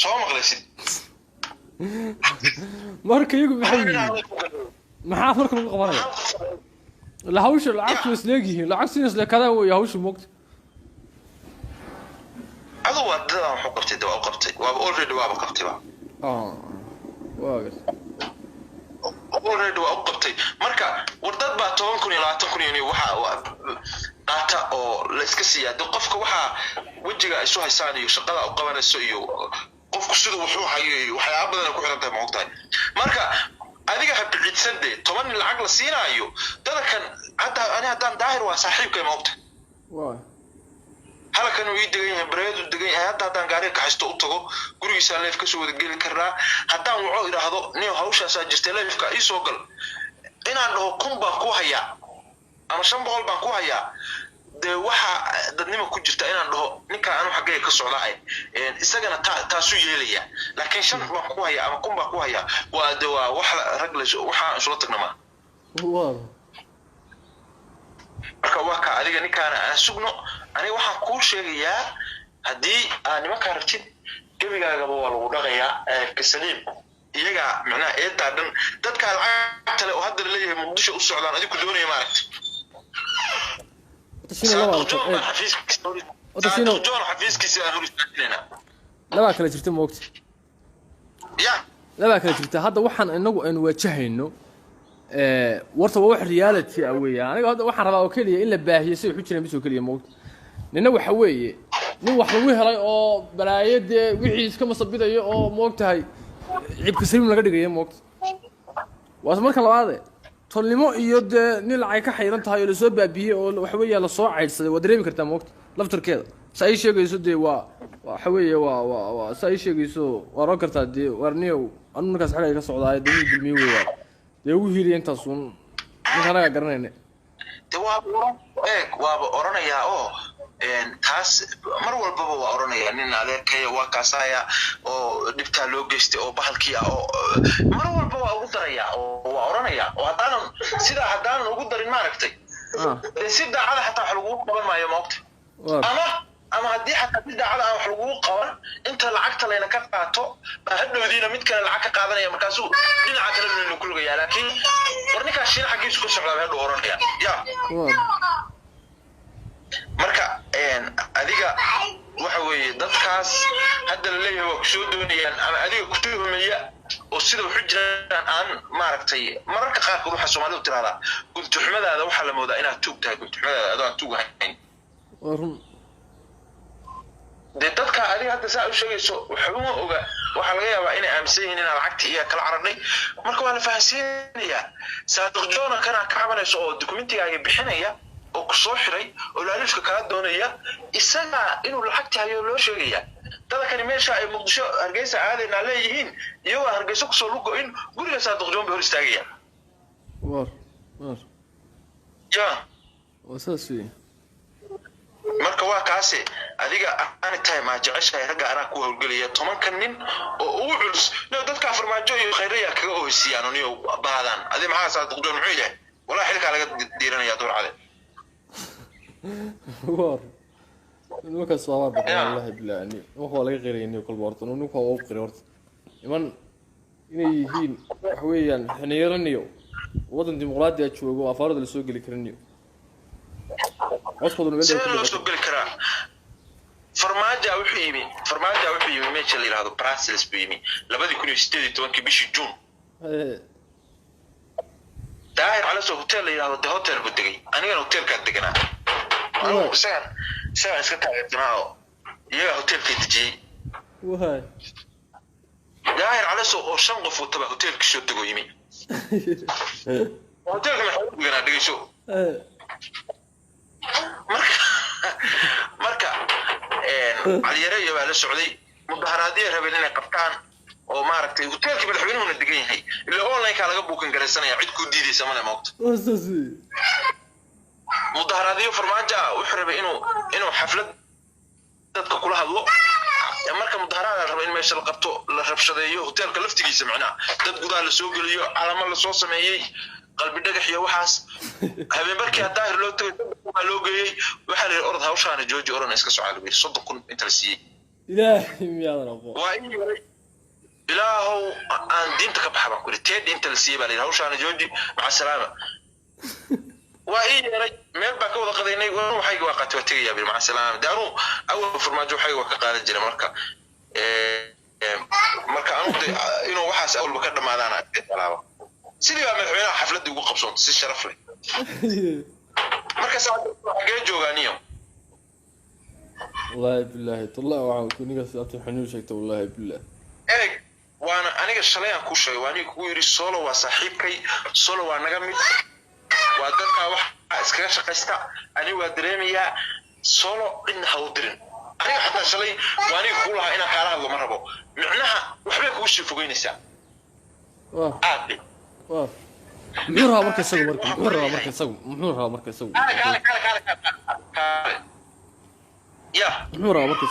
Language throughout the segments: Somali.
soo maqlaysid marka iyagu maxaa marka lagu qabanaya la hawsha lacagtu isleegihiin lacagtu isleekada way hawsha moogta adu wadada wuxuu qabtay dawaa qabtay waa already waa qabtay waagas already waa qabtay marka wardad baa 10,000 iyo 20,000 waxa data oo la iska siyaado qofka waxa wajiga isu haysaan iyo shaqada uu qabanayso iyo qofku sidoo wuxuu hayo waxyaabo badan ku xiran tahay moogtahay marka adiga habciidsade 10 lacag la siinaayo dadkan hadda ani haddaan daahir waa saaxiibkay moogtahay waa halkan uu degan yahay bareed uu degan yahay haddaan gaari ka haysto u tago gurigiisa leef ka soo wada geli karaa haddaan wuxuu iraahdo nin hawshaas jirtay leefka ii soo gal inaan dhaho kumba ku haya ama 500 baan ku haya de waxa dadnimo ku jirta inaan dhaho ninka aanu xagee ka socdaa isagana taasu yeelaya laakiin 5 baan ku haya ama kumba ku haya waa wax rag la waxa isla tagnama waa marka waa ka adiga ninkaana aan sugno ani waxaan ku sheegayaa hadii aan nimanka rabtid gabigaaga waa lagu dhaqayaa kasaliim iyaga macna eedaa dhan dadka lacagta leh oo hadda leeyahay muqdisho u socdaan adigu doonaya ma aragtay xafiiskiisa aan horistaagina laba kala jirta moogta laba kala jirta hadda waxaan inagu aan waajahayno warta waa wax reality ah weeyaan aniga hadda waxaan rabaa oo kaliya in la baahiyo si wuxuu jireen bisoo kaliya moogta nina waxa weeye nin wax lagu helay oo balaayade wixii iska masabidayo oo moogtahay cibka saliim laga dhigayo moogta waas marka labaad tolnimo iyo de nin lacag ka xayran tahay oo la soo baabiyay oo waxa weeye la soo caydsaday waa dareemi kartaa moogta laftarkeeda say sheegayso de waxa weeye waa say sheegayso waa roo kartaa de warniyow anu markaas xalay ka socdaa dawladda dilmi weeyaan de ugu hiiriyay intaas uun ninka anaga garanayna de waa oranaya oo taas mar walba waa oranaya nin adeerkay waa kaasaya oo dibta loo geystay oo bahalkii oo mar walba waa ugu daraya oo waa oranaya oo haddaan ugu darin ma aragtay si daacada xataa wax lagu qaban maayo moogta ama haddii xataa si daacada wax lagu qaban inta lacagta leena ka qaato hadhoodiina mid kale lacag ka qaadanaya markaasuu dhinaca kale inuu ku lugayaa laakiin warninka shiin xaqiisu ka socdaa hadhow oranaya marka adiga waxa weeye dadkaas hadda la leeyahay waa ku soo doonayaan ama adiga ku tuhumaya oo sida wuxuu jiraan aan maaragtay mararka qaarkood waxa Soomaalidu tiraahdaa guntuxmadaada waxa la moodaa inaad tuugtahay guntuxmadaada adoo aan tuugahayn dadka adiga hadda saa u sheegayso waxa uma oga waxa laga yaabaa inay aaminsan yihiin in lacagta iyo kala caradnay marka waa la fahansiinayaa saadiq joona kana ka cabanayso oo dokumentiga bixinaya oo ku soo xiray oo laalishka kala doonaya isaga inuu lacagta hayo loo sheegaya dadkani meesha ay muqdisho hargeysa aadayna leeyihiin iyo hargeysa ku soo lugo in guriga saadiq joon hor istaagaya wasaasi marka waa kaasi adiga aan tahay ma jeceshahay raga ana ku hawlgaliya 10 nin oo ugu culus dadka farmaajo iyo khayriya kaga oosiyaan oo baadan adi maxaa saadiq joon muxuu yahay wallahi xilka laga diiranaya door cade war ninka soo baa wallahi bilaani waxa laga qeyrayay kul boorto ninka oo qeyrey horta iman inay yihiin wax weeyaan xaniiraniyo wadan dimuqraadi ah joogo afaarada la soo gali karaniyo wasqaduna meel ku soo gali karaa farmaajo wuxuu yimi meesha la yiraahdo Brussels buu yimi 2018 bishii June daahir ala soo hotel la yiraahdo hotel buu degay aniga hotelka deganaa سان اسكت جماعه يا هوتيل في تجي وهاي داير على سو شنقف وتبع هوتيل كشو تقو يمين هوتيل كنا دغيشو marka علي يري waa la socday mudaharaadii rabeen inay qabtaan oo maaragtay hoteelkii madaxweynuhu degan yahay ilaa online ka laga buukan gareysanaya cid ku diidaysa ma leeyahay mudaharaadiyo farmaajo wuxuu rabay inuu xaflad dadka kula hadlo marka mudaharaad rabay in meesha la qabto la rabshadeeyo hoteelka laftigiisa macnaa dad gudaha la soo galiyo calamo la soo sameeyay qalbi dhagax iyo waxaas habeen markii daahir loo tagay waa loo geeyay waxa la orod hawshaana jooji oran iska soo caalibay 30 kun inta la siiyay ilaahi miyaadan aqoon waa in ilaahow aan diinta ka baxba ku teed inta la siiyay baa la hawshaana jooji maca salaama waa in yaray meel baa ka wada qadaynay waxay waa qatay tagaya bil maca salaama daanu awal farmaajo waxay waa ka qaadan jiray marka marka aanu inuu waxaas awalba ka dhamaadaan talaabo sidii baa madaxweynaha xafladii ugu qabsoon si sharaf leh marka saacadee joogaaniyo wallahi billahi tallah waxaan ku niga saacad xanuun sheegtay wallahi billahi وانا aniga shalay aan ku sheegay waani ku yiri solo waa saaxiibkay solo waa naga mid waa dadka wax iskaga shaqaysta ani waa dareemaya solo in hawdirin aniga xataa shalay waani ku lahaa ina qaala hadlo ma rabo micnaha waxba ku sii fogeynaysaa aadi muxuu rabaa marka isagu ya muxuu rabaa marka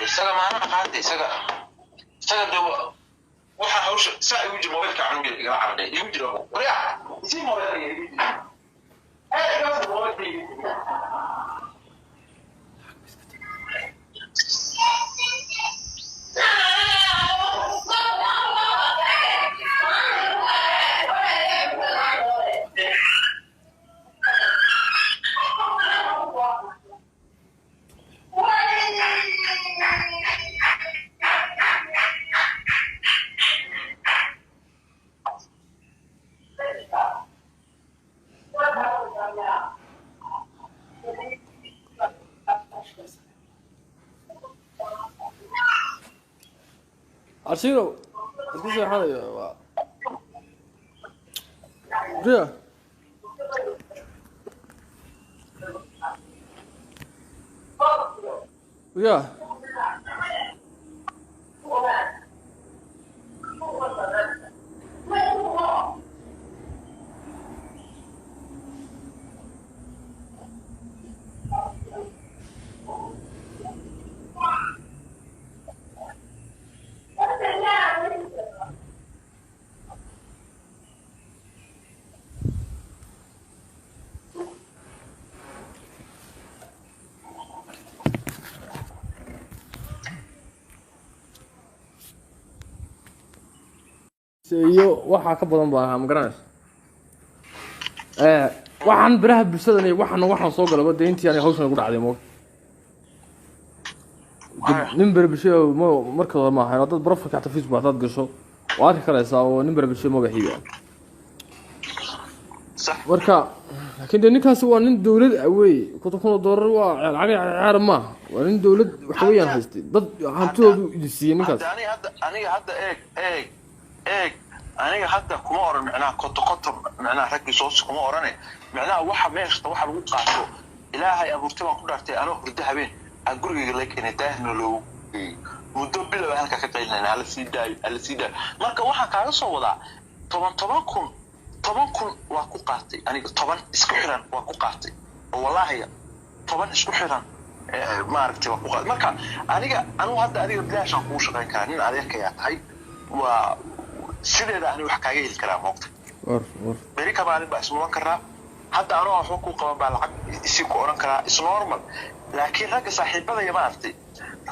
isaga maana qaatay isaga dawo waxa hawsha saa ugu jiro mobilka canuga iga carday igu jiro wariya si mobilka igu jiro Arshiro, isku soo xanayo waa Ria Ria iyo waxa ka badan baa ma garanayso waxaan baraha bulshada iyo waxaan soo galaba deyntii aan hawshan ugu dhacday mo nin barbisho markada ma ahayn dad profilka ta Facebook dad gasho waad ka karaysaa oo nin barbisho magaxiiba صح marka laakiin ninkaasi waa nin dawlad away $1,000 waa lacag ciyaar ma waa nin dawlad wax weeyaan haystay dad hantoodu idisiiyay ninkaas aniga hadda eeg aniga hadda kuma oran macnaha koto macnaha raggi soo kuma orane macnaha waxa meeshta waxa lagu qaato ilaahay abuurtay waan ku dhaartay anoo hurdo habeen aan gurigayga la keenay daahna loo muddo bilow halka ka qaylnaa ala sii marka waxa kaaga soo wadaa 10 kun waa ku qaatay aniga 10 isku xiran waa ku qaatay oo wallahi 10 isku xiran ma aragtay waa ku qaatay marka aniga hadda adiga bilaashan ku shaqayn karaa nin adeerkaya tahay waa sideeda ani wax kaaga heli karaa moqta bari ka baalin baa ismuulan karaa hadda anoo wax ku qaban baa lacag isi ku oran karaa is normal laakiin ragga saaxiibada ma aragtay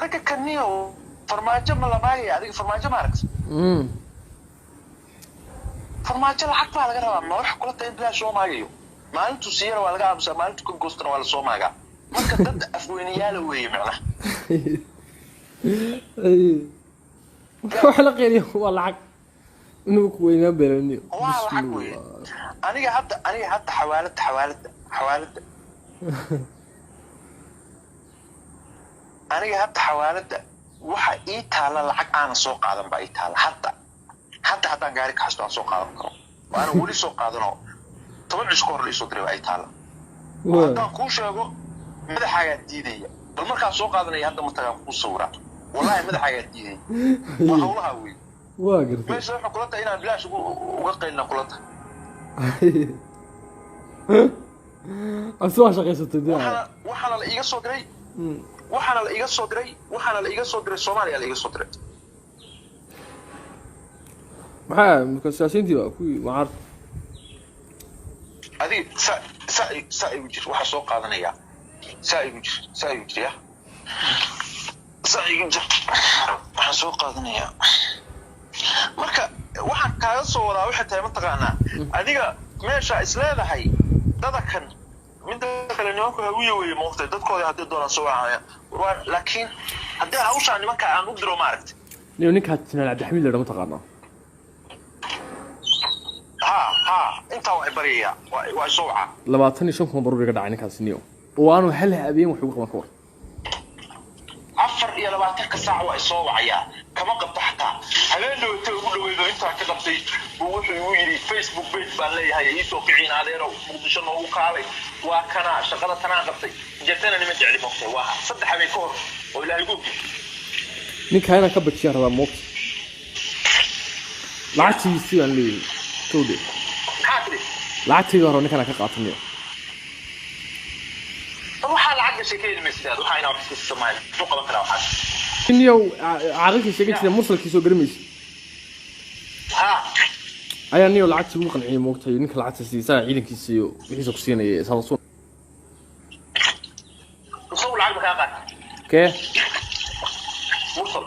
ragga kaniyo farmaajo ma labaayay adiga farmaajo ma aragtay farmaajo lacag baa laga rabaa ma wax kula tahay bilaa soo maagayo maalintu siiyana waa laga aamusaa maalintu ka goostana waa la soo maagaa marka dad afweynayaal weeye macnaha wax la qeeliyo waa lacag inuu ku weynaa beelaniyo waa lacag weeye aniga hadda xawaalada aniga hadda xawaalada waxa ii taala lacag aan soo qaadan baa ii taala hadda haddaan gaari ka xasto aan soo qaadan karo waana weli soo qaadano 10 cisho hor la soo diray ay taala haddaan kuu sheego madaxaaga diidaya bal markaa soo qaadanaya hadda ma tagaan ku sawira wallahi madaxaaga diidaya waa hawlaha weey waa gartay meesha waxa kula tahay inaan bilaash uga qaylna kula tahay asoo shaqaysatay waxana la iga soo diray waxana la iga soo diray Soomaaliya la iga soo diray maxaa siyaasiyiintii baa kuwii mucaarad adiga saa igu jir waxaa soo qaadanaya saa igu jir ya saa igu jir waxaan soo qaadanayaa marka waxaan kaaga soo wadaa waxay tahay mataqaanaa adiga meesha isleedahay dadakan midda kale nimanku hawiye weeye moogtay dadkooda haddii doonaan soo wacaya laakiin haddii hawshaa nimanka aan u diro maaragtay ninkaa jinaal cabdixamiid la dhama taqaanaa ha intaa waxay baryayaa waa soo wacaa 25 baruur iga dhacay ninkaas niyo oo aanu hal habeen wax ugu qaban ka war 24 saac waa soo wacayaa kama qabta xataa habeen dhawta ugu dhaweedo intaa ka qabtay wuxuu igu yiri Facebook page baan leeyahay ii soo kiciin adeero muqdisho noogu kaalay waa kana shaqada tanaan qabtay jeetana nima jecli moqtay waa 3 habeen ka hor oo ilaahay ugu gudbiyay ninka ayna ka bajiya rabaa moqt lacagtiisii aan leeyahay toode lacagtii hore ninkan ka qaatay waxaa lacag sheekayna meesha waxaa inaa wax iska sameeyay soo qaban karaa waxa inuu caaqilkii sheegay sida mursalkii soo garmaysi ayaa niyo lacagtii ugu qanciyay moogtay ninka lacagta siisaa ciidankiisa iyo wixii ku siinayay sababtoo soo lacag ka qaat ke mursal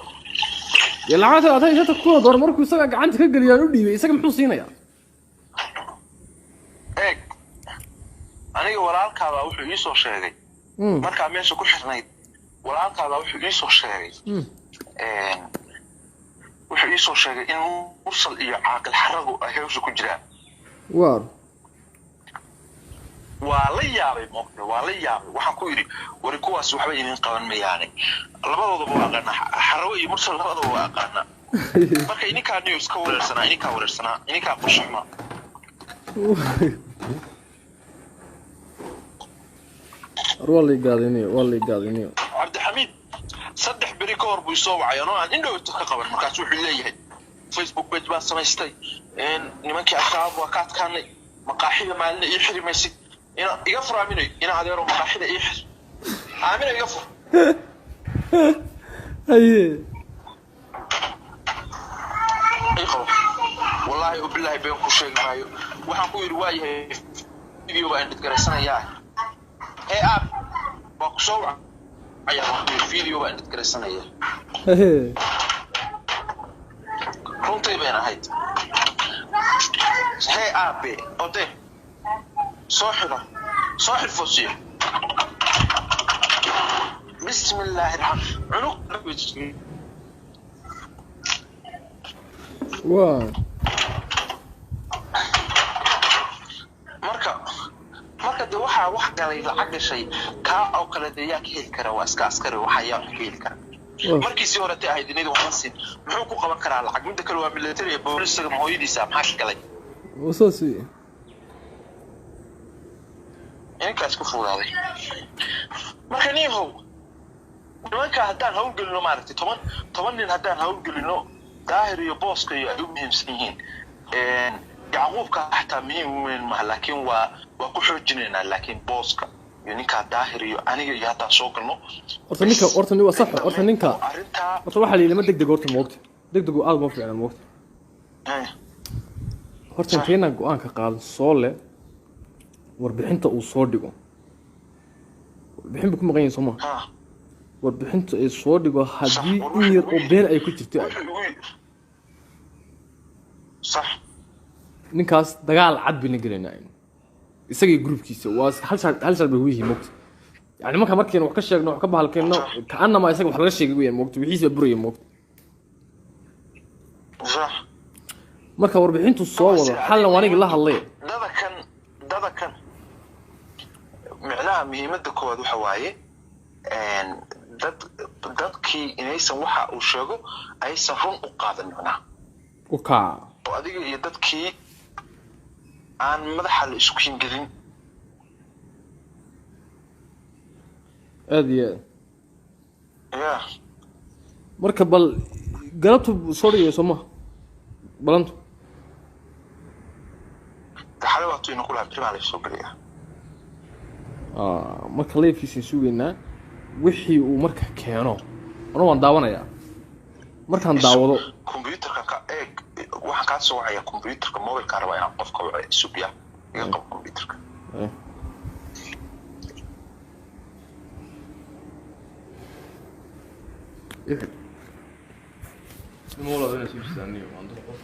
ya lacagta aad haysato ku door markuu isaga gacanta ka galiyaan u dhiibay isaga muxuu siinayaa aniga walaalkaaba wuxuu ii soo sheegay markaa meesha ku xirnayd walaalkaaba wuxuu ii soo sheegay wuxuu ii soo sheegay in mursal iyo caaqil xaragu ay hawsha ku jiraan waa la yaabay moqdo waa la yaabay waxaan ku yiri wari kuwaas waxba idin qaban mayaane labadooduba waa aqaana xarago iyo mursal labadooduba waa aqaana marka ininkaa news ka wareersanaa ininkaa qushuma والله قاعدين عبد الحميد صدح بري كور بو سو وعي انو ان اندو ka qaban markaas wuxuu leeyahay Facebook page baa samaystay nimankii ashaab waa kaad kaanay maqaaxida maalin iyo xirimaysi iga furaaminay ina adeero maqaaxida iyo aamina iga fur haye wallahi billahi been ku sheegmaayo waxaan ku yiri waayahay video baan dadgaraysanaya app boxo ayaa video baan dadgaraysanaya runtii been ahayd app ode soo xirfosiyo bismillahir rahmanir waa marka de waxa wax galay lacag gashay ka oo kala deeyaa ka heli kara waa iska askari waxa yaa ka heli kara markii si hore tahay dinida waxaan muxuu ku qaban karaa lacag mid kale waa military booliska mooyadiisa maxaa galay wasasi inkaas ku fuudaaday marka niyow nimanka haddaan hawl gelino maaragtay 10 nin haddaan hawl gelino daahir iyo booska iyo ay u muhiimsan yihiin yacquubka xataa muhiim weyn ma laakiin waa ku xoojinayna laakiin booska iyo ninka daahir iyo aniga iyo haddaan soo galno horta ni waa sax horta ninka horta waxa la yidhi ma degdeg horta moogta degdeg aad ma fiicna moogta horta inteena go-aanka qaadan soo le warbixinta uu soo dhigo warbixin buu ku maqan yahay Soomaa warbixinta ay soo dhigo haddii in yar oo been ay ku jirto صح ninkaas dagaal cad bina galinaa isagii groupkiisa waa hal shar buu yihiin moogta yani markeen wax ka sheegno wax ka bahalkeeno kaana ma isaga wax laga sheegay weeyaan moogta wixiisa buraya moogta صح marka warbixintu soo wado xalna waniga la hadlay dadakan macnaha muhiimadda koowaad waxa waaye dadkii inaysan waxa uu sheego aysan run u qaadan macnaha oo adiga iyo dadkii aan madaxa la isku hingelin adiya ya marka bal galabtu soo dhigay Soomaa balantu taxale wato inuu kula primaal soo galiya marka leefkiisa suugeynaa wixii uu marka keeno ana waan daawanayaa markaan daawado computerka ka eeg waxaan ka soo wacaya computerka mobilka raba inaan qofka wacay subiya iga qab computerka الموضوع ده نسيب استنيه عندنا قف